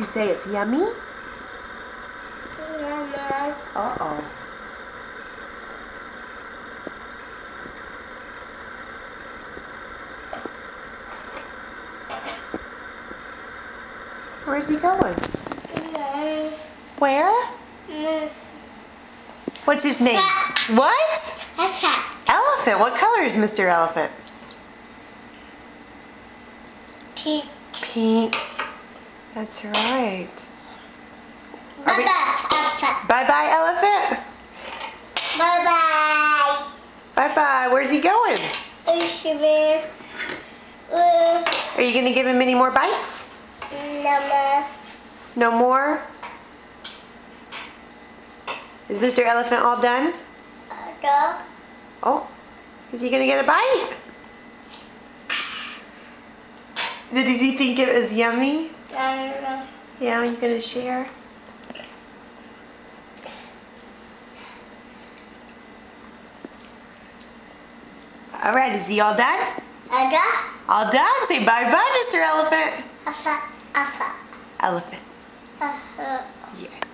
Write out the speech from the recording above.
he say it's yummy? Mama. Uh-oh. Where's he going? No. Where? No. What's his name? What? Okay. Elephant. What color is Mr. Elephant? Pink. Pink. That's right. Bye-bye, elephant. Bye-bye, elephant. Bye-bye. Bye-bye. Where's he going? Are you going to give him any more bites? Mama. No more? Is Mr. Elephant all done? No. Oh, is he going to get a bite? Does he think it was yummy? No. Yeah, you going to share? All right, is he all done? All done? Say bye-bye, Mr. Elephant. Elephant. Elephant. Yes.